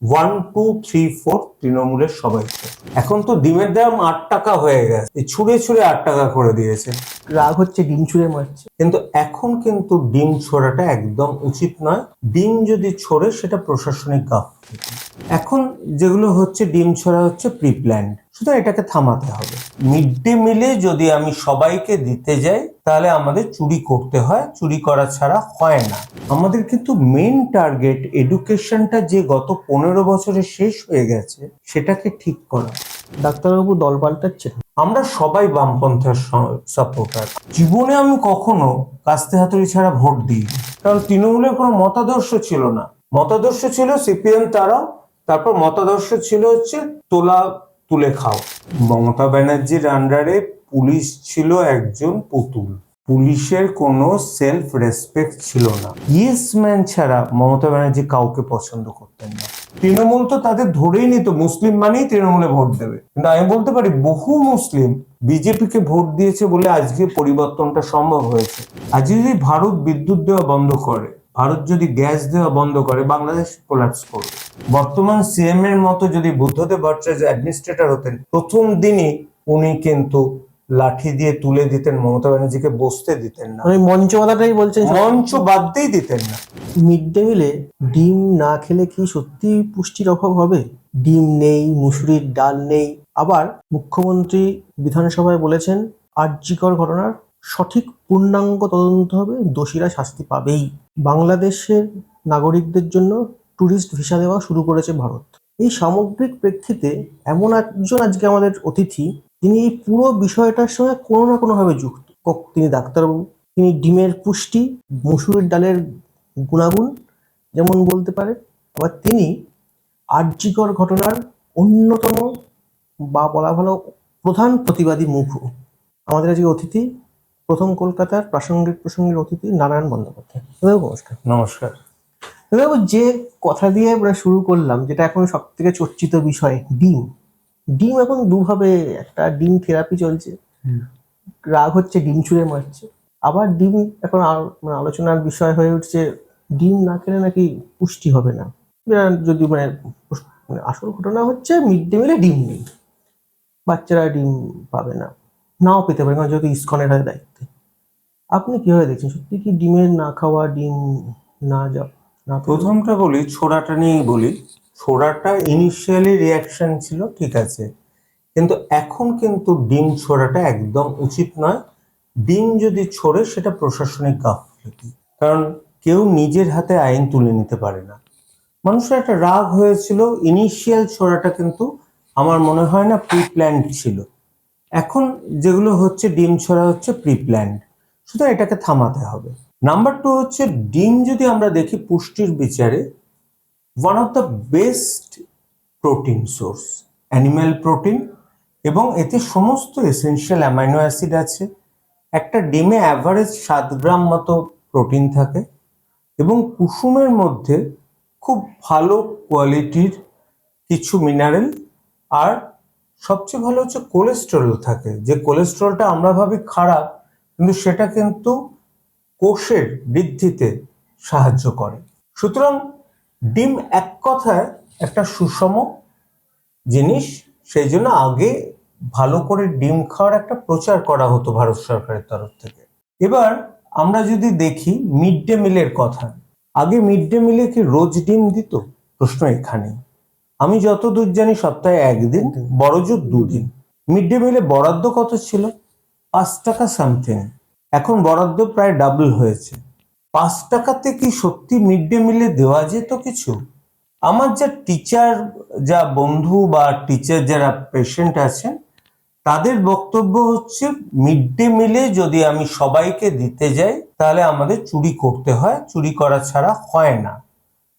1 2 3 4 তৃণমূলের সবাই। এখন তো ডিমের দাম 8 টাকা হয়ে গেছে, ছুঁড়ে ছুঁড়ে 8 টাকা করে দিয়েছে। রাগ হচ্ছে, ডিম ছুঁড়ে মারছে। কিন্তু এখন কিন্তু ডিম ছোড়াটা একদম উচিত নয়। ডিম যদি ছোড়ে সেটা প্রশাসনিক গাফিলতি। এখন যেগুলো হচ্ছে ডিম ছোড়া হচ্ছে প্রি প্ল্যান্ড, সুতরাং এটাকে থামাতে হবে। মিড ডে মিলে যদি আমি সবাইকে দিতে যাই তাহলে আমাদের চুরি করতে হয়, চুরি করা ছাড়া হয় না। আমাদের কিন্তু মেন টার্গেট এডুকেশনটা যে গত 15 বছরে শেষ হয়ে গেছে সেটাকে ঠিক করা। ডাক্তারবাবু দল পাল্টাচ্ছেন। আমরা সবাই বামপন্থার সাপোর্টার। জীবনে আমি কখনো কাস্তে হাতুড়ি ছাড়া ভোট দিই, কারণ তৃণমূলের কোনো মতাদর্শ ছিল না। মতাদর্শ ছিল সিপিএম তারাও, তারপর মতাদর্শ ছিল হচ্ছে তোলা তুলে খাও। মমতা ব্যানার্জির আন্ডারে পুলিশ ছিল একজন পুতুল। পুলিশের কোনো সেলফ রেসপেক্ট ছিল না। ইয়েস ম্যান ছাড়া মমতা ব্যানার্জি কাউকে পছন্দ করতেন না। তৃণমূল তো তাদের ধরেই নিত, মুসলিম মানেই তৃণমূলে ভোট দেবে। কিন্তু আমি বলতে পারি বহু মুসলিম বিজেপিকে ভোট দিয়েছে বলে আজকে পরিবর্তনটা সম্ভব হয়েছে। আজ যদি ভারত বিদ্যুৎ দেওয়া বন্ধ করে, ভারত যদি গ্যাস দেওয়া বন্ধ করে, বাংলাদেশ কোল্যাপস করবে। বর্তমান সিএম এর মতো যদি বুদ্ধদেব ভট্টাচার্য অ্যাডমিনিস্ট্রেটর হতেন, প্রথম দিনই উনি কিন্তু লাঠি দিয়ে তুলে দিতেন, মমতা ব্যানার্জিকে বসতে দিতেন না। আমি মঞ্চ কথাটাই বলছেন, মঞ্চ বাদতেই দিতেন না। মিড ডে মিলে ডিম না খেলে কি সত্যি পুষ্টির অভাব হবে? ডিম নেই, মুসুরির ডাল নেই। আবার মুখ্যমন্ত্রী বিধানসভায় বলেছেন আরজিকর ঘটনার সঠিক পূর্ণাঙ্গ তদন্ত হবে, দোষীরা শাস্তি পাবেই। বাংলাদেশের নাগরিকদের জন্য ট্যুরিস্ট ভিসা দেওয়া শুরু করেছে ভারত। এই সামগ্রিক প্রেক্ষিতে এমন একজন আজকে আমাদের অতিথি, তিনি এই পুরো বিষয়টার সঙ্গে কোনো না কোনোভাবে যুক্ত। তিনি ডাক্তারবাবু, তিনি ডিমের পুষ্টি, মুসুরির ডালের গুণাগুণ যেমন বলতে পারে, আবার তিনি আরজিকর ঘটনার অন্যতম বা বলা ভালো প্রধান প্রতিবাদী মুখও। আমাদের আজকে অতিথি প্রথম কলকাতার প্রাসঙ্গিক অতিথি নারায়ণ বন্দ্যোপাধ্যায়। নমস্কার। নমস্কার। যে কথা দিয়ে আমরা শুরু করলাম, যেটা এখন সব থেকে চর্চিত বিষয়, ডিম। ডিম এখন দুভাবে, একটা ডিম থেরাপি চলছে, রাগ হচ্ছে ডিম ছুঁড়ে মারছে। আবার ডিম এখন আলোচনার বিষয় হয়ে উঠছে, ডিম না খেলে নাকি পুষ্টি হবে না। যদি আসল ঘটনা হচ্ছে মিড ডে মিলে ডিম নেই, বাচ্চারা ডিম পাবে না, নাও পেতে পারে, কারণ যেহেতু ইসকনের হাতে দায়িত্বে। আপনি কিভাবে দেখছেন, সত্যি কি ডিমের না খাওয়া, ডিম না যাওয়া? প্রথমটা বলি, ছোড়াটা নিয়েই বলি। ছোড়াটা ইনিশিয়ালি রিয়াকশন ছিল, ঠিক আছে, কিন্তু এখন কিন্তু ডিম ছোড়াটা একদম উচিত নয়। ডিম যদি ছোড়ে সেটা প্রশাসনিক গাফিলতি, কারণ কেউ নিজের হাতে আইন তুলে নিতে পারে না। মানুষের একটা রাগ হয়েছিল, ইনিশিয়াল ছোড়াটা কিন্তু আমার মনে হয় না প্রি প্ল্যান্ড ছিল। এখন যেগুলো হচ্ছে ডিম ছোড়া হচ্ছে প্রি প্ল্যান্ড, সুতরাং এটাকে থামাতে হবে। নাম্বার 2 হচ্ছে, ডিম যদি আমরা দেখি পুষ্টির বিচারে one of the best protein source, animal protein, এবং এতে সমস্ত এসেনশিয়াল অ্যামাইনো অ্যাসিড আছে। একটা ডিমে অ্যাভারেজ 7 গ্রাম মতো প্রোটিন থাকে, এবং কুসুমের মধ্যে খুব ভালো কোয়ালিটির কিছু মিনারেল, আর সবচেয়ে ভালো হচ্ছে কোলেস্টেরল থাকে, যে কোলেস্টেরলটা আমরা ভাবি খারাপ, কিন্তু সেটা কিন্তু কোষের বৃদ্ধিতে সাহায্য করে। সুতরাং ডিম এক কথায় একটা সুষম জিনিস, সেই জন্য আগে ভালো করে ডিম খাওয়ার একটা প্রচার করা হতো ভারত সরকারের তরফ থেকে। এবার আমরা যদি দেখি মিড ডে মিলের কথা, আগে মিড ডে মিলে কি রোজ ডিম দিত? প্রশ্ন এখানেই। আমি যতদূর জানি সপ্তাহে 1 দিন, বড়জোর 2 দিন। মিড ডে মিলে বরাদ্দ কত ছিল? 5 টাকা সামথিং। এখন বরাদ্দ প্রায় ডাবল হয়েছে। 5 টাকাতে কি সত্যি মিড ডে মিলে দেওয়া যেত কিছু? আমার যা টিচার, যা বন্ধু বা টিচার যারা পেশেন্ট আছেন, তাদের বক্তব্য হচ্ছে মিড ডে মিলে যদি আমি সবাইকে দিতে যাই তাহলে আমাদের চুরি করতে হয়, চুরি করা ছাড়া হয় না।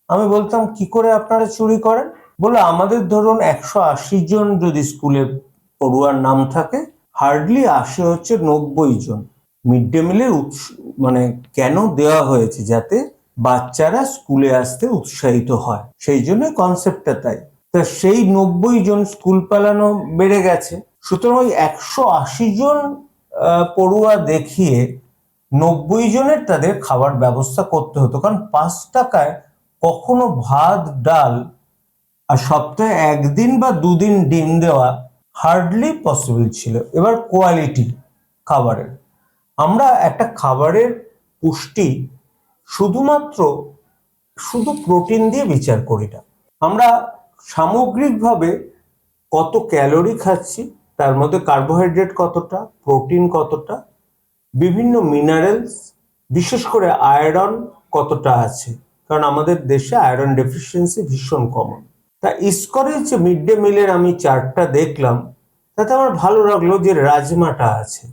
আমি বলতাম কি করে আপনারা চুরি করেন? বলে আমাদের ধরুন 180 জন যদি স্কুলে পড়ুয়ার নাম থাকে, হার্ডলি আসে হচ্ছে 90 জন। মিড ডে মিলের মানে কেন দেওয়া হয়েছে? যাতে বাচ্চারা স্কুলে আসতে উৎসাহিত হয়, সেই জন্য কনসেপ্টটা তাই। তা সেই 90 জন স্কুল পালানো বেড়ে গেছে, সুতরাং ওই 180 জন পড়ুয়া দেখিয়ে 90 জনের তাদের খাবার ব্যবস্থা করতে হতো, কারণ 5 টাকায় কখনো ভাত ডাল আর সপ্তাহে একদিন বা দুদিন ডিম দেওয়া হার্ডলি পসিবল ছিল। এবার কোয়ালিটি খাবারের, আমরা একটা খাবারের পুষ্টি শুধু প্রোটিন দিয়ে বিচার করি না, আমরা সামগ্রিকভাবে কত ক্যালোরি খাচ্ছি, তার মধ্যে কার্বোহাইড্রেট কতটা, প্রোটিন কতটা, বিভিন্ন মিনারেলস, বিশেষ করে আয়রন কতটা আছে, কারণ আমাদের দেশে আয়রন ডেফিসিয়েন্সি ভীষণ কমন। তা ইসকনের যে মিড ডে মিলের আমি চার্টটা দেখলাম, তাতে আমার ভালো লাগলো যে রাজমাটা আছে।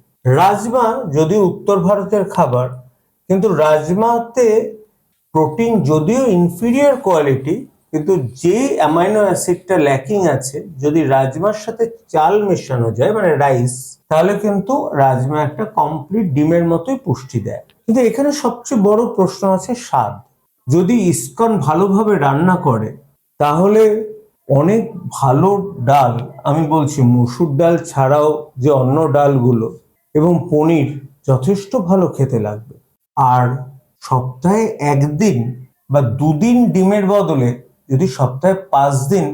রাজমা যদিও উত্তর ভারতের খাবার, কিন্তু রাজমাতে প্রোটিন যদিও ইনফিরিয়র কোয়ালিটি, কিন্তু যে অ্যামাইনো অ্যাসিডটা ল্যাকিং আছে, যদি রাজমার সাথে চাল মেশানো যায় মানে রাইস, তাহলে কিন্তু রাজমা একটা কমপ্লিট ডিমের মতোই পুষ্টি দেয়। কিন্তু এখানে সবচেয়ে বড় প্রশ্ন আছে স্বাদ। যদি ইসকন ভালোভাবে রান্না করে, তাহলে অনেক ভালো ডাল, আমি বলছি মসুর ডাল ছাড়াও যে অন্য ডালগুলো এবং পনির যথেষ্ট ভালো খেতে লাগবে। আর সপ্তাহে একদিন বা দুদিন ডিমের বদলে যদি সপ্তাহে 5 দিন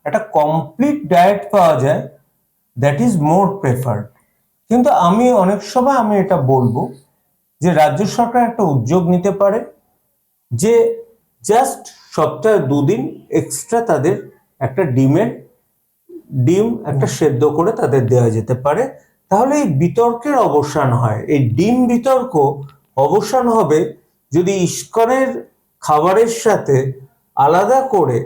একটা কমপ্লিট ডায়েট পাওয়া যায়, দ্যাট ইজ মোর প্রেফার্ড। কিন্তু আমি অনেক সময় আমি এটা বলবো যে রাজ্য সরকার একটা উদ্যোগ নিতে পারে যে জাস্ট সপ্তাহে 2 দিন এক্সট্রা তাদের একটা ডিম একটা সেদ্ধ করে তাদের দেওয়া যেতে পারে। তাহলে এই বিতর্কের অবসান হয়। এই ডিম বিতর্ক অবসান হবে যদি ইসকনের খাবারের সাথে আলাদা করে,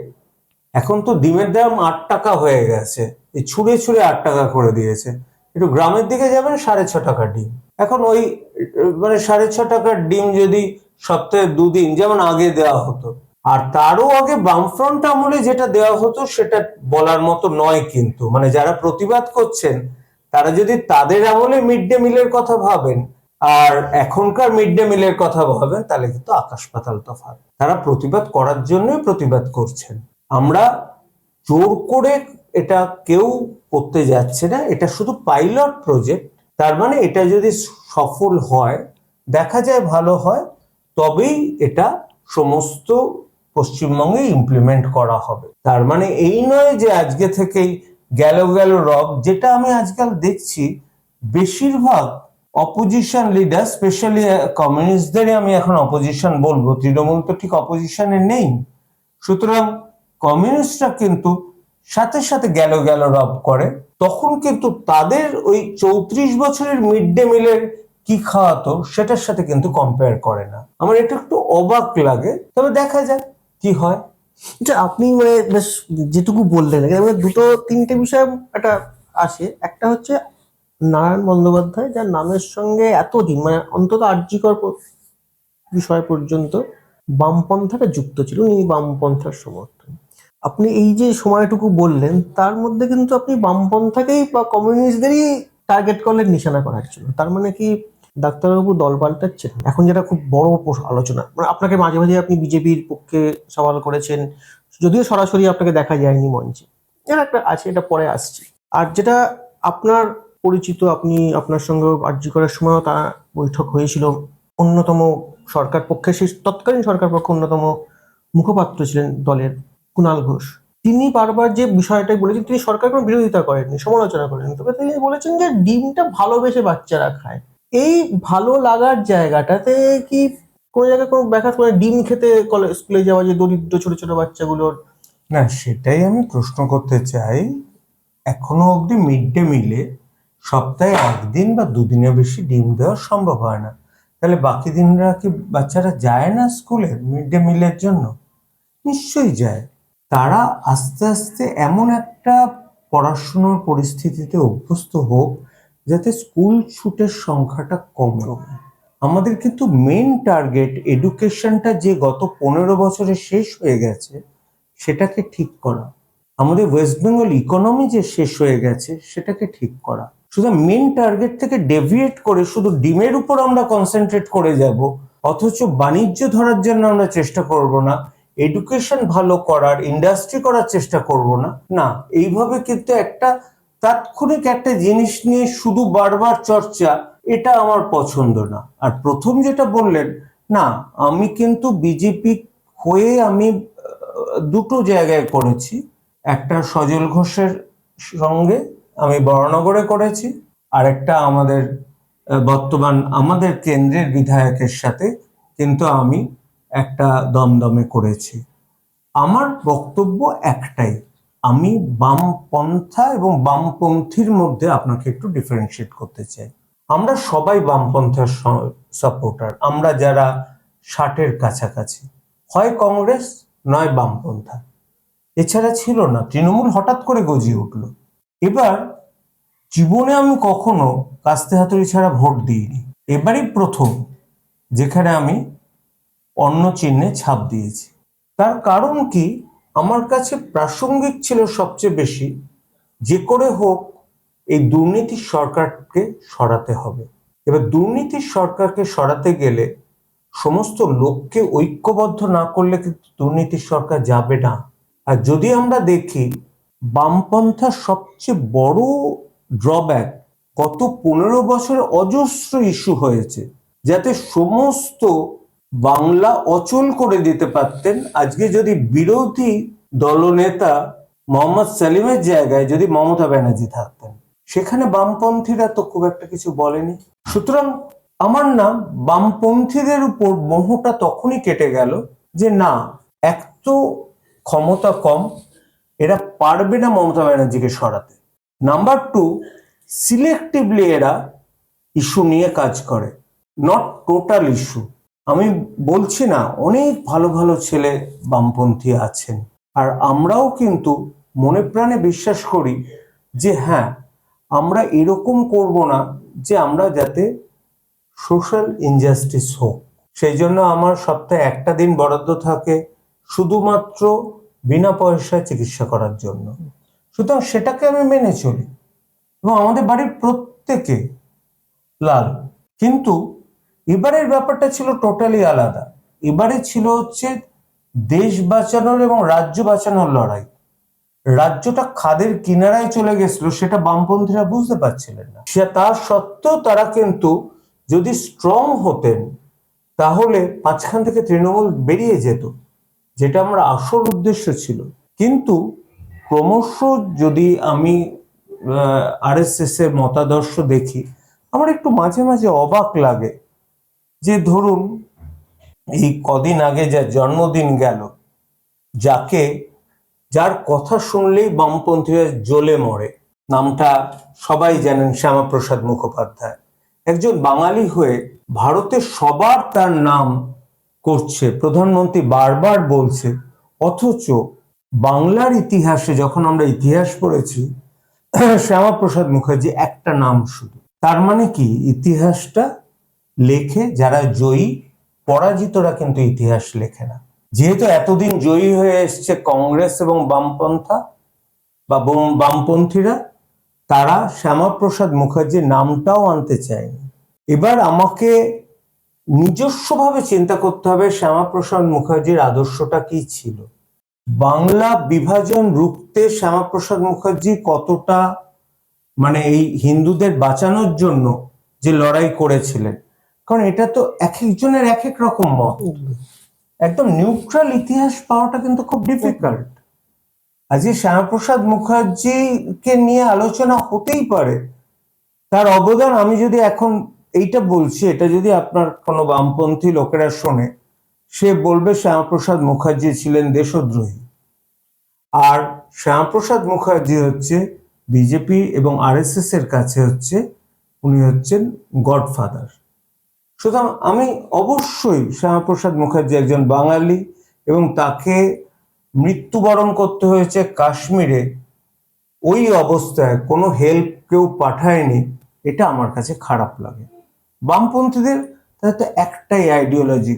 এখন তো ডিমের দাম 8 টাকা হয়ে গেছে, এই ছুঁড়ে ছুঁড়ে 8 টাকা করে দিয়েছে। একটু গ্রামের দিকে যাবেন 6.5 টাকা ডিম, এখন ওই মানে 6.5 টাকার ডিম যদি সপ্তাহে 2 দিন যেমন আগে দেওয়া হতো, আর তারও আগে বামফ্রন্ট আমলে যেটা দেওয়া হতো সেটা বলার মতো নয়। কিন্তু মানে যারা প্রতিবাদ করছেন তারা যদি তাদের আমলে মিড ডে মিলের কথা ভাবেন আর এখনকার মিড ডে মিলের কথা ভাবেন, তাহলে কিন্তু আকাশ পাতাল তফাৎ। তারা প্রতিবাদ করার জন্যই প্রতিবাদ করছেন। আমরা জোর করে এটা কেউ করতে যাচ্ছে না, এটা শুধু পাইলট প্রজেক্ট। তার মানে এটা যদি সফল হয়, দেখা যায় ভালো হয়, তবেই এটা সমস্ত পশ্চিমবঙ্গে ইমপ্লিমেন্ট করা হবে। তার মানে এই নয় যে আজকে থেকেই গেল রব, যেটা আমি আজকাল দেখছি বেশিরভাগ অপোজিশন লিডার, স্পেশালি কমিউনিস্টদেরই আমি এখন অপোজিশন বলবো, তৃণমূল তো ঠিক অপোজিশনে নেই। সুতরাং কমিউনিস্টরা কিন্তু সাথে সাথে গেল রব করে, তখন কিন্তু তাদের ওই 34 বছরের মিড ডে মিলের কি খাওয়াতো সেটার সাথে কিন্তু কম্পেয়ার করে না। আমার এটা একটু অবাক লাগে, তবে দেখা যাক কি হয়। আচ্ছা, আপনি মানে বেশ যেটুকু বললেন, এখানে দুটো তিনটে বিষয় একটা আসে। একটা হচ্ছে নারায়ণ বন্দ্যোপাধ্যায়, যার নামের সঙ্গে এতদিন মানে অন্তত আর্যিকর বিষয় পর্যন্ত বামপন্থাটা যুক্ত ছিল, উনি বামপন্থার সমর্থন। আপনি এই যে সময়টুকু বললেন, তার মধ্যে কিন্তু আপনি বামপন্থাকেই বা কমিউনিস্টদেরই টার্গেট করলেন নিশানা করার জন্য। তার মানে কি ডাক্তারবাবু দল পাল্টাচ্ছেন? এখন যেটা খুব বড় আলোচনা, মানে আপনাকে মাঝে মাঝে আপনি বিজেপির পক্ষে সওয়াল করেছেন, যদিও সরাসরি আপনাকে দেখা যায়নি মঞ্চে, এর একটা আছে, এটা পরে আসছে। আর যেটা আপনার পরিচিত, আপনি আপনার সঙ্গে আর্জি করার সময়ও তার বৈঠক হয়েছিল, অন্যতম সরকার পক্ষে, সেই তৎকালীন সরকার পক্ষে অন্যতম মুখপাত্র ছিলেন দলের কুণাল ঘোষ। তিনি বারবার যে বিষয়টাই বলেছেন, তিনি সরকার কোনো বিরোধিতা করেননি, সমালোচনা করেন, তবে তিনি বলেছেন যে ডিমটা ভালোবেসে বাচ্চারা খায়। এই ভালো লাগার জায়গাটাতে কি কোনো জায়গায় কোনো ব্যাঘাত করে? ডিম খেতে স্কুলে যাওয়া যে দরিদ্র ছোট ছোট বাচ্চাগুলোর, না, সেটাই আমি প্রশ্ন করতে চাই। এখনো অবধি মিড ডে মিলে সপ্তাহে একদিন বা দুদিনের বেশি ডিম দেওয়া সম্ভব হয় না। তাহলে বাকি দিনরা কি বাচ্চারা যায় না স্কুলে মিড ডে মিলের জন্য? নিশ্চয়ই যায়। তারা আস্তে আস্তে এমন একটা পড়াশোনার পরিস্থিতিতে অভ্যস্ত হোক যাতে স্কুল ছুটের সংখ্যাটা কমে। আমাদের কিন্তু মেন টার্গেট এডুকেশনটা যে গত 15 বছরে শেষ হয়ে গেছে সেটাকে ঠিক করা। আমাদের ওয়েস্ট বেঙ্গল ইকোনমি যে শেষ হয়ে গেছে সেটাকে ঠিক করা। শুধু মেন টার্গেট থেকে ডেভিয়েট করে শুধু ডিমের উপর আমরা কনসেন্ট্রেট করে যাব, অথচ বাণিজ্য ধরার জন্য আমরা চেষ্টা করব না, এডুকেশন ভালো করার, ইন্ডাস্ট্রি করার চেষ্টা করব না। না, এইভাবে কিন্তু একটা তাৎক্ষণিক একটা জিনিস নিয়ে শুধু বারবার চর্চা, এটা আমার পছন্দ না। আর প্রথম যেটা বললেন, না আমি কিন্তু বিজেপি হয়ে আমি দুটো জায়গায় করেছি, একটা সজল ঘোষের সঙ্গে আমি বরানগরে করেছি, আর একটা আমাদের বর্তমান আমাদের কেন্দ্রের বিধায়কের সাথে কিন্তু আমি একটা দমদমে করেছি। আমার বক্তব্য একটাই, আমি বামপন্থা এবং বামপন্থীর মধ্যে আপনাকে একটু ডিফারেন্সিয়েট করতে চাই। আমরা সবাই বামপন্থার সাপোর্টার, আমরা যারা 60-এর কাছাকাছি, হয় কংগ্রেস নয় বামপন্থা, এছাড়া ছিল না। তৃণমূল হঠাৎ করে গজিয়ে উঠল। এবার জীবনে আমি কখনো কাস্তে হাতুড়ি ছাড়া ভোট দিইনি, এবারই প্রথম যেখানে আমি অন্য চিহ্নে ছাপ দিয়েছি। তার কারণ কি, আমার কাছে প্রাসঙ্গিক ছিল সবচেয়ে বেশি, যে করে হোক এই দুর্নীতির সরকারকে সরাতে হবে। এবার দুর্নীতির সরকারকে সরাতে গেলে সমস্ত লোককে ঐক্যবদ্ধ না করলে কিন্তু দুর্নীতির সরকার যাবে না। আর যদি আমরা দেখি বামপন্থার সবচেয়ে বড় ড্রব্যাক, গত 15 বছরে অজস্র ইস্যু হয়েছে, যাতে সমস্ত বাংলা অচল করে দিতে পারতেন। আজকে যদি বিরোধী দলনেতা মোহাম্মদ সেলিমের জায়গায় যদি মমতা ব্যানার্জি থাকতেন, সেখানে বামপন্থীরা তো খুব একটা কিছু বলেনি। সুতরাং আমার নাম বামপন্থীদের উপর মোহটা তখনই কেটে গেল যে না, এক তো ক্ষমতা কম, এরা পারবে না মমতা ব্যানার্জিকে সরাতে। নাম্বার 2, সিলেক্টিভলি এরা ইস্যু নিয়ে কাজ করে, নট টোটাল ইস্যু। আমি বলছি না, অনেক ভালো ভালো ছেলে বামপন্থী আছেন, আর আমরাও কিন্তু মনে প্রাণে বিশ্বাস করি যে হ্যাঁ, আমরা এরকম করব না যে আমরা যাতে সোশ্যাল ইনজাস্টিস হোক। সেই জন্য আমার সপ্তাহে একটা দিন বরাদ্দ থাকে শুধুমাত্র বিনা পয়সায় চিকিৎসা করার জন্য। সুতরাং সেটাকে আমি মেনে চলি এবং আমাদের বাড়ির প্রত্যেকে লাল। কিন্তু এবারের ব্যাপারটা ছিল টোটালি আলাদা। এবারে ছিল হচ্ছে দেশ বাঁচানোর এবং রাজ্য বাঁচানোর লড়াই। রাজ্যটা খাদের কিনারায় চলে গেছিল, সেটা বামপন্থীরা বুঝতে পারছিলেন না। সে তার সত্ত্বেও তারা কিন্তু যদি স্ট্রং হতেন তাহলে মাঝখান থেকে তৃণমূল বেরিয়ে যেত, যেটা আমার আসল উদ্দেশ্য ছিল। কিন্তু ক্রমশ যদি আমি আরএসএস এর মতাদর্শ দেখি, আমার একটু মাঝে মাঝে অবাক লাগে যে ধরুন এই কদিন আগে যার জন্মদিন গেল, যার কথা শুনলেই বামপন্থীরা জ্বলে মরে, নামটা সবাই জানেন, শ্যামাপ্রসাদ মুখোপাধ্যায়। একজন বাঙালি হয়ে ভারতের সবার তার নাম করছে, প্রধানমন্ত্রী বারবার বলছে, অথচ বাংলার ইতিহাসে যখন আমরা ইতিহাস পড়েছি শ্যামাপ্রসাদ মুখার্জি একটা নাম শুধু। তার মানে কি, ইতিহাসটা লেখে যারা জয়ী, পরাজিতরা কিন্তু ইতিহাস লেখে না। যেহেতু এতদিন জয়ী হয়ে এসছে কংগ্রেস এবং বামপন্থা বা বামপন্থীরা, তারা শ্যামাপ্রসাদ মুখার্জির নামটাও আনতে চায়নি। এবার আমাকে নিজস্বভাবে চিন্তা করতে হবে শ্যামাপ্রসাদ মুখার্জির আদর্শটা কি ছিল, বাংলা বিভাজন রুখতে শ্যামাপ্রসাদ মুখার্জি কতটা মানে এই হিন্দুদের বাঁচানোর জন্য যে লড়াই করেছিলেন। কারণ এটা তো এক একজনের এক এক রকম মত, একদম নিউট্রাল ইতিহাস পাওয়াটা কিন্তু খুব ডিফিকাল্ট। আজকে শ্যামাপ্রসাদ মুখার্জিকে নিয়ে আলোচনা হতেই পারে, তার অবদান আমি যদি এখন এইটা বলছি, এটা যদি আপনার কোনো বামপন্থী লোকেরা শোনে, সে বলবে শ্যামাপ্রসাদ মুখার্জি ছিলেন দেশদ্রোহী। আর শ্যামাপ্রসাদ মুখার্জি হচ্ছে বিজেপি এবং আরএসএস এর কাছে হচ্ছে উনি হচ্ছেন গডফাদার। সুতরাং আমি অবশ্যই শ্যামাপ্রসাদ মুখার্জি একজন বাঙালি এবং তাকে মৃত্যুবরণ করতে হয়েছে কাশ্মীরে, ওই অবস্থায় কোনো হেল্প কেউ পাঠায়নি, এটা আমার কাছে খারাপ লাগে। বামপন্থীদের তাদের তো একটাই আইডিওলজি,